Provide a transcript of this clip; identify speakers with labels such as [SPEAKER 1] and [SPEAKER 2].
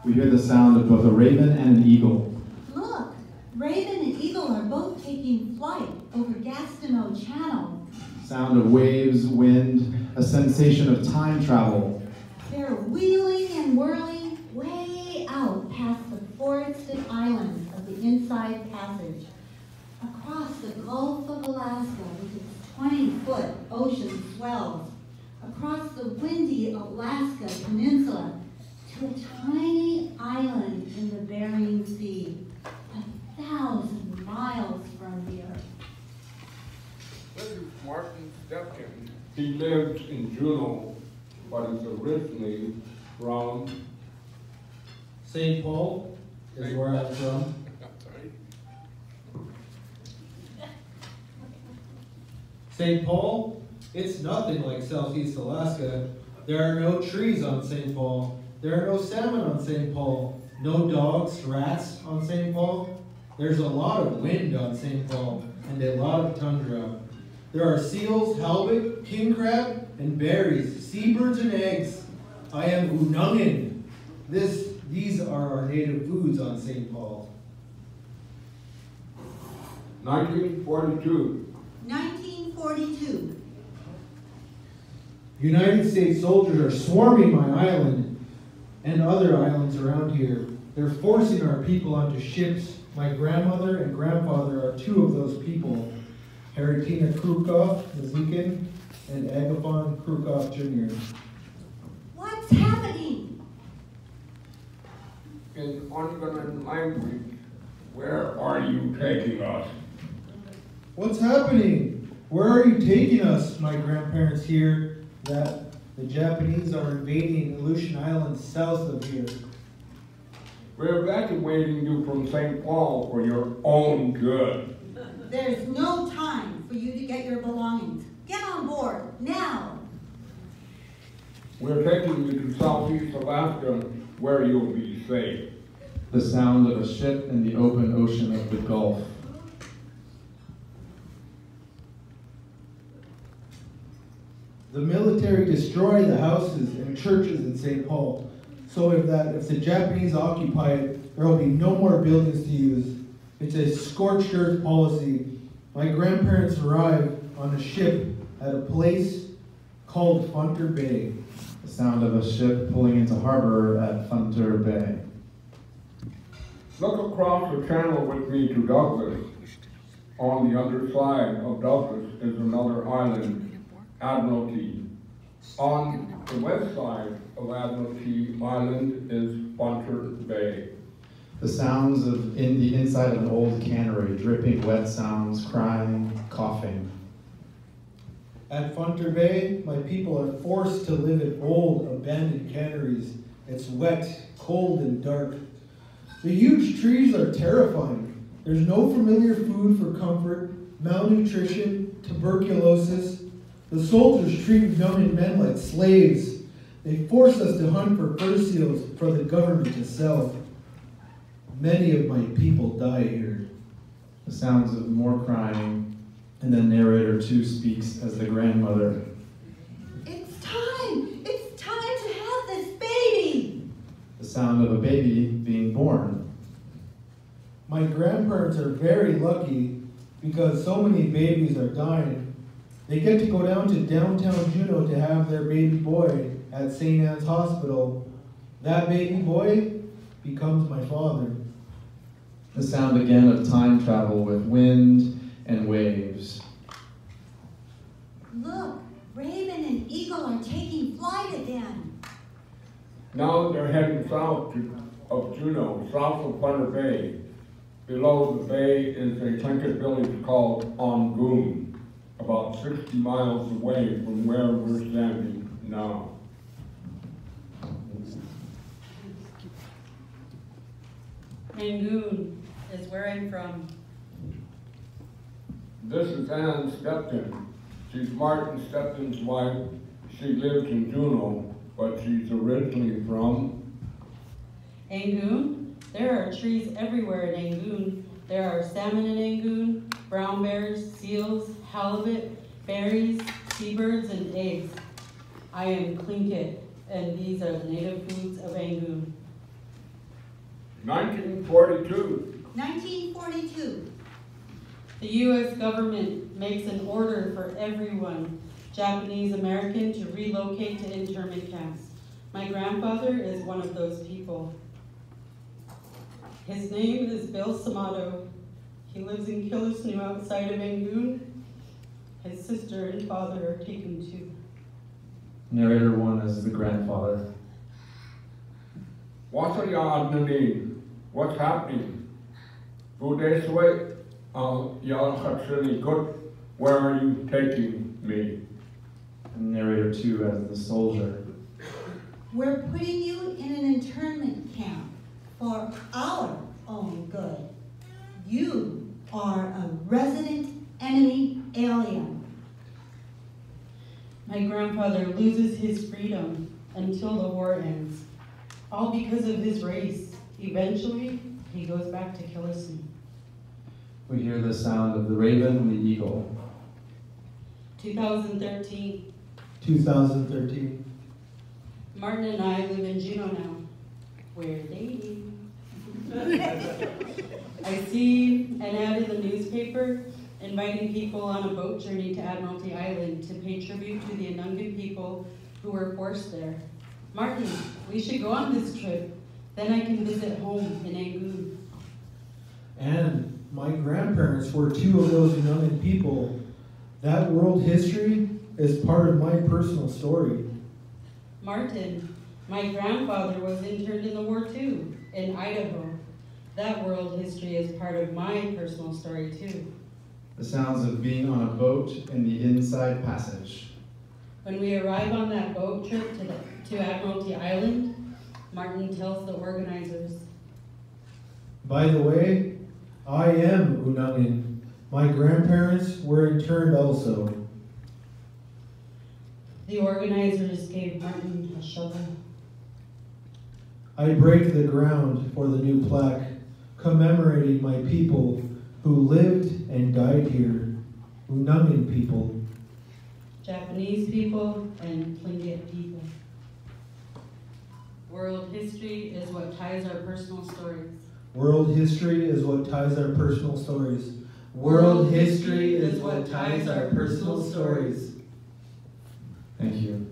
[SPEAKER 1] We hear the sound of both a raven and an eagle.
[SPEAKER 2] Look, raven and eagle are both taking flight over Gastineau Channel.
[SPEAKER 1] Sound of waves, wind, a sensation of time travel.
[SPEAKER 2] They're wheeling and whirling way out past the forested islands of the Inside Passage, across the Gulf of Alaska with its 20-foot ocean swells, across the windy Alaska Peninsula to a tiny island in the Bering Sea, 1,000 miles from here.
[SPEAKER 3] This is Martin Stepkin. He lives in Juneau, but is originally from
[SPEAKER 4] St. Paul is where I'm from. St. Paul, it's nothing like Southeast Alaska. There are no trees on St. Paul. There are no salmon on St. Paul. No dogs, rats on St. Paul. There's a lot of wind on St. Paul and a lot of tundra. There are seals, halibut, king crab, and berries, seabirds and eggs. I am Unungin. These are our native foods on St. Paul.
[SPEAKER 3] 1942.
[SPEAKER 2] 1942.
[SPEAKER 4] United States soldiers are swarming my island and other islands around here. They're forcing our people onto ships. My grandmother and grandfather are two of those people. Heritina Krukov, Mazikin, and Agathon Krukov Jr.
[SPEAKER 2] What's happening?
[SPEAKER 3] In Onganan language, where are you taking us?
[SPEAKER 4] What's happening? Where are you taking us? My grandparents hear that the Japanese are invading Aleutian Islands south of here.
[SPEAKER 3] We're evacuating you from St. Paul for your own good.
[SPEAKER 2] There's no time for you to get your belongings. Get on board, now.
[SPEAKER 3] We're taking you to Southeast Alaska, where you'll be safe.
[SPEAKER 1] The sound of a ship in the open ocean of the Gulf.
[SPEAKER 4] The military destroyed the houses and churches in St. Paul. So if the Japanese occupy it, there will be no more buildings to use. It's a scorched earth policy. My grandparents arrived on a ship at a place called Funter Bay.
[SPEAKER 1] The sound of a ship pulling into harbor at Funter Bay.
[SPEAKER 3] Look across the channel with me to Douglas. On the underside of Douglas is another island, Admiralty. On the west side of Admiralty Island is Funter Bay.
[SPEAKER 1] The sounds of in the inside of an old cannery, dripping wet sounds, crying, coughing.
[SPEAKER 4] At Funter Bay, my people are forced to live in old, abandoned canneries. It's wet, cold, and dark. The huge trees are terrifying. There's no familiar food for comfort, malnutrition, tuberculosis. The soldiers treat young men like slaves. They force us to hunt for fur seals for the government to sell. Many of my people die here.
[SPEAKER 1] The sounds of more crying, and then narrator 2 speaks as the grandmother.
[SPEAKER 2] It's time! It's time to have this baby!
[SPEAKER 1] The sound of a baby being born.
[SPEAKER 4] My grandparents are very lucky because so many babies are dying. They get to go down to downtown Juneau to have their baby boy at St. Anne's Hospital. That baby boy becomes my father.
[SPEAKER 1] The sound again of time travel with wind and waves.
[SPEAKER 2] Look, raven and eagle are taking flight again.
[SPEAKER 3] Now they're heading south of Juneau, south of Funter Bay. Below the bay is a Tlingit village called Ongoon, about 60 miles away from where we're standing now.
[SPEAKER 5] Rangoon is where I'm from.
[SPEAKER 3] This is Ann Stepton. She's Martin Stepton's wife. She lives in Juneau, but she's originally from
[SPEAKER 5] Angoon. There are trees everywhere in Angoon. There are salmon in Angoon, brown bears, seals, halibut, berries, seabirds, and eggs. I am Tlingit, and these are the native foods of Angoon.
[SPEAKER 3] 1942.
[SPEAKER 2] 1942.
[SPEAKER 5] The U.S. government makes an order for everyone, Japanese American, to relocate to internment camps. My grandfather is one of those people. His name is Bill Samato. He lives in Killisnoo outside of Angoon. His sister and father are taken too.
[SPEAKER 1] Narrator 1 as the grandfather.
[SPEAKER 3] What's What's happening? Good days away. Good. Where are you taking me?
[SPEAKER 1] And narrator 2 as the soldier.
[SPEAKER 2] We're putting you in an internment camp for our own good. You are a resident enemy alien.
[SPEAKER 5] My grandfather loses his freedom until the war ends, all because of his race. Eventually, he goes back to Killisnoo.
[SPEAKER 1] We hear the sound of the raven and the eagle.
[SPEAKER 5] 2013.
[SPEAKER 4] 2013.
[SPEAKER 5] Martin and I live in Juneau now. We're dating. I see an ad in the newspaper inviting people on a boat journey to Admiralty Island to pay tribute to the Anungan people who were forced there. Martin, we should go on this trip. Then I can visit home in Angoon.
[SPEAKER 4] And my grandparents were two of those Anungan people. That world history is part of my personal story.
[SPEAKER 5] Martin, my grandfather was interned in the war too, in Idaho. That world history is part of my personal story too.
[SPEAKER 1] The sounds of being on a boat in the Inside Passage.
[SPEAKER 5] When we arrive on that boat trip to Admiralty Island, Martin tells the organizers,
[SPEAKER 4] By the way, I am Unangin. My grandparents were interned also.
[SPEAKER 5] the organizers gave Martin a shovel.
[SPEAKER 4] I break the ground for the new plaque, commemorating my people who lived and died here, Unangin people.
[SPEAKER 5] Japanese people and Tlingit people. World history is what ties our personal stories.
[SPEAKER 4] World history is what ties our personal stories. World history is what ties our personal stories.
[SPEAKER 1] Thank you.